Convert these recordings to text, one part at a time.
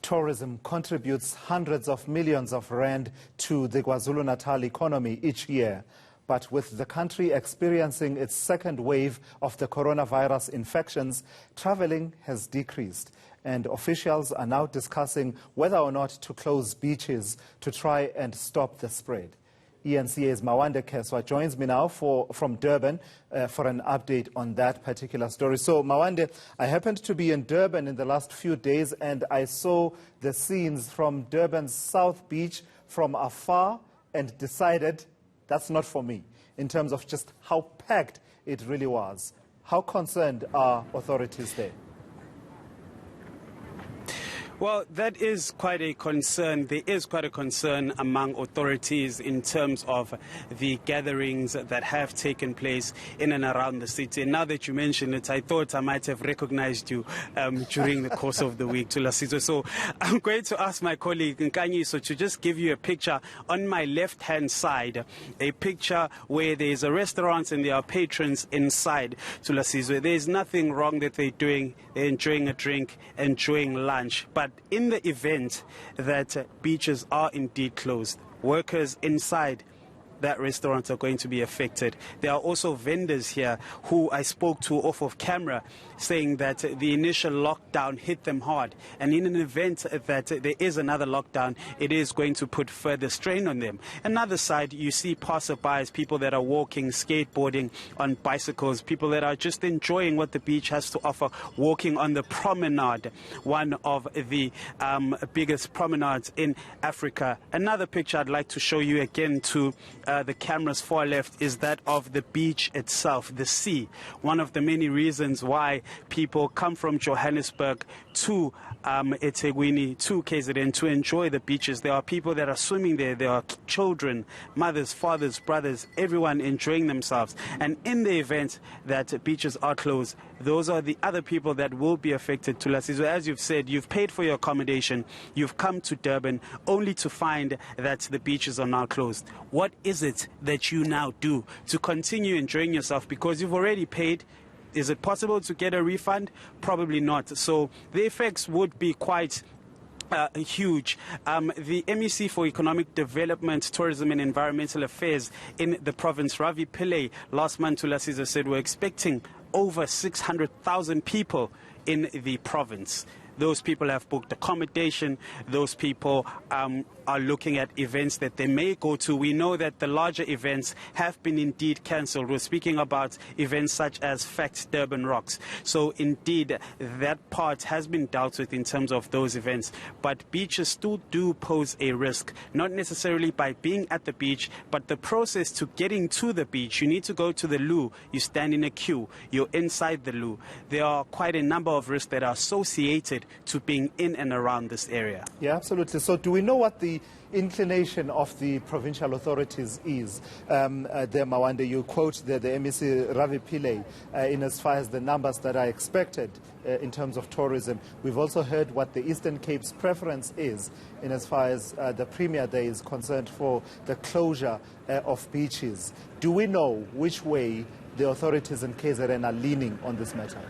Tourism contributes hundreds of millions of rand to the KwaZulu-Natal economy each year. But with the country experiencing its second wave of the coronavirus infections, traveling has decreased. And officials are now discussing whether or not to close beaches to try and stop the spread. eNCA's Mawande Keswa joins me now from Durban for an update on that particular story. So, Mawande, I happened to be in Durban in the last few days and I saw the scenes from Durban's South Beach from afar and decided that's not for me in terms of just how packed it really was. How concerned are authorities there? Well, that is quite a concern. There is quite a concern among authorities in terms of the gatherings that have taken place in and around the city. And now that you mention it, I thought I might have recognized you during the course of the week, Thulasizwe. So I'm going to ask my colleague Nkanyiso to just give you a picture on my left-hand side, a picture where there's a restaurant and there are patrons inside, Thulasizwe. There's nothing wrong that they're doing. They're enjoying a drink, enjoying lunch. But in the event that beaches are indeed closed, workers inside that restaurant are going to be affected. There are also vendors here who I spoke to off of camera saying that the initial lockdown hit them hard. And in an event that there is another lockdown, it is going to put further strain on them. Another side, you see passerbys, people that are walking, skateboarding on bicycles, people that are just enjoying what the beach has to offer, walking on the promenade, one of the biggest promenades in Africa. Another picture I'd like to show you again to the camera's far left is that of the beach itself, the sea. One of the many reasons why people come from Johannesburg to eThekwini, to KZN, to enjoy the beaches. There are people that are swimming there. There are children, mothers, fathers, brothers, everyone enjoying themselves. And in the event that beaches are closed, those are the other people that will be affected. Thulasizwe, as you've said, you've paid for your accommodation. You've come to Durban only to find that the beaches are now closed. What is it that you now do to continue enjoying yourself? Because you've already paid. Is it possible to get a refund? Probably not. So the effects would be quite huge. The MEC for Economic Development, Tourism and Environmental Affairs in the province, Ravi Pillay, last month, Thulasizwe, said we're expecting over 600,000 people in the province. Those people have booked accommodation. Those people are looking at events that they may go to. We know that the larger events have been indeed cancelled. We're speaking about events such as Fact Durban Rocks. So indeed, that part has been dealt with in terms of those events. But beaches still do pose a risk, not necessarily by being at the beach, but the process to getting to the beach. You need to go to the loo. You stand in a queue. You're inside the loo. There are quite a number of risks that are associated to being in and around this area. Yeah, absolutely. So do we know what the inclination of the provincial authorities is? There, Mawande, you quote the MEC Ravi Pillay in as far as the numbers that are expected in terms of tourism. We've also heard what the Eastern Cape's preference is in as far as the Premier there is concerned for the closure of beaches. Do we know which way the authorities in KZN are leaning on this matter?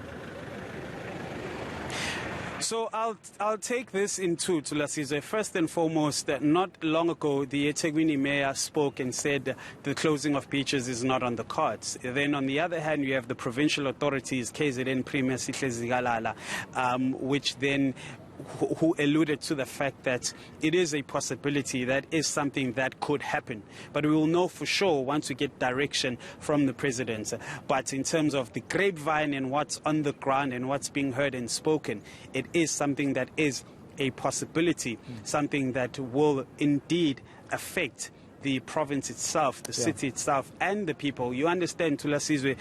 So I'll take this in two, Thulasizwe. First and foremost, not long ago, the eThekwini mayor spoke and said the closing of beaches is not on the cards. Then on the other hand, you have the provincial authorities, KZN Premier Sihle Zikalala, which then who alluded to the fact that it is a possibility, that is something that could happen. But we will know for sure once we get direction from the president. But in terms of the grapevine and what's on the ground and what's being heard and spoken, it is something that is a possibility, something that will indeed affect the province itself, the city itself, and the people. You understand, Thulasizwe,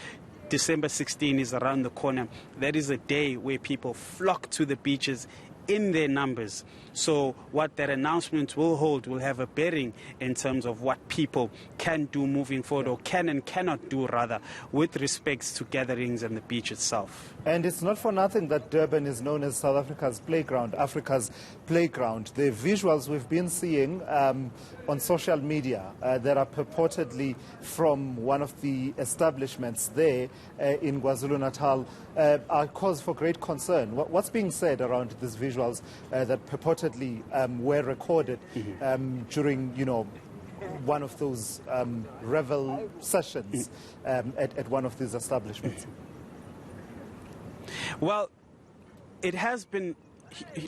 December 16 is around the corner. That is a day where people flock to the beaches in their numbers. So what that announcement will hold will have a bearing in terms of what people can do moving forward, or can and cannot do rather, with respect to gatherings and the beach itself. And it's not for nothing that Durban is known as South Africa's playground, Africa's playground. The visuals we've been seeing on social media that are purportedly from one of the establishments there in KwaZulu-Natal are cause for great concern. What's being said around this visual? visuals that purportedly were recorded during, one of those revel sessions at one of these establishments. Well, it has been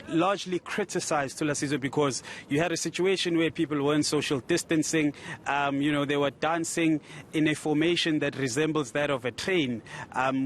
largely criticized, Thulasizwe, because you had a situation where people weren't social distancing. They were dancing in a formation that resembles that of a train,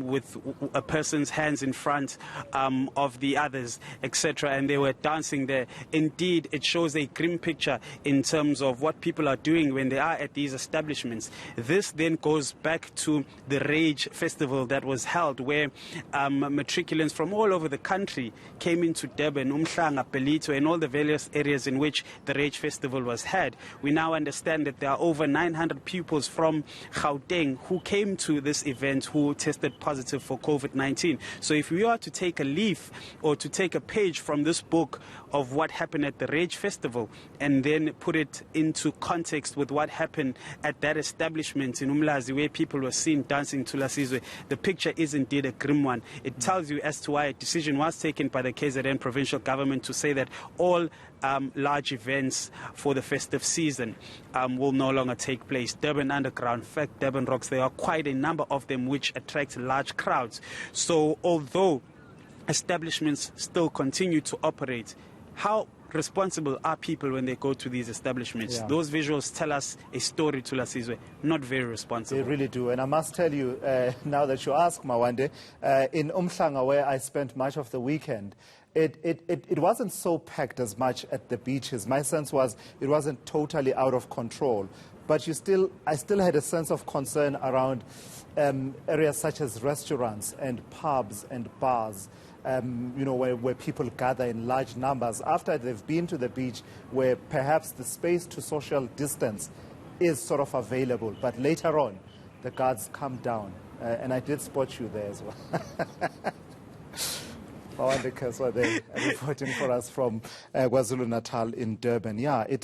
with a person's hands in front of the others, etc. And they were dancing there. Indeed, it shows a grim picture in terms of what people are doing when they are at these establishments. This then goes back to the Rage Festival that was held, where matriculants from all over the country came into Durban, Umhlanga, Belito, and all the various areas in which the Rage Festival was had. We now understand that there are over 900 pupils from Gauteng who came to this event who tested positive for COVID-19. So if we are to take a leaf or to take a page from this book of what happened at the Rage Festival and then put it into context with what happened at that establishment in Umlazi, where people were seen dancing to Lasizwe, the picture is indeed a grim one. It tells you as to why a decision was taken by the KZN provincial government to say that all large events for the festive season will no longer take place. Durban Underground, in fact, Durban Rocks, there are quite a number of them which attract large crowds. So although establishments still continue to operate, how responsible are people when they go to these establishments? Yeah. Those visuals tell us a story, to Lasizwe. Not very responsible. They really do. And I must tell you, now that you ask, Mawande, in Umhlanga, where I spent much of the weekend, it wasn't so packed as much at the beaches. My sense was it wasn't totally out of control. But I still had a sense of concern around areas such as restaurants and pubs and bars, where people gather in large numbers after they've been to the beach, where perhaps the space to social distance is sort of available. But later on, the guards come down. And I did spot you there as well. Mawande Kaswa there, reporting for us from KwaZulu-Natal in Durban. Yeah, it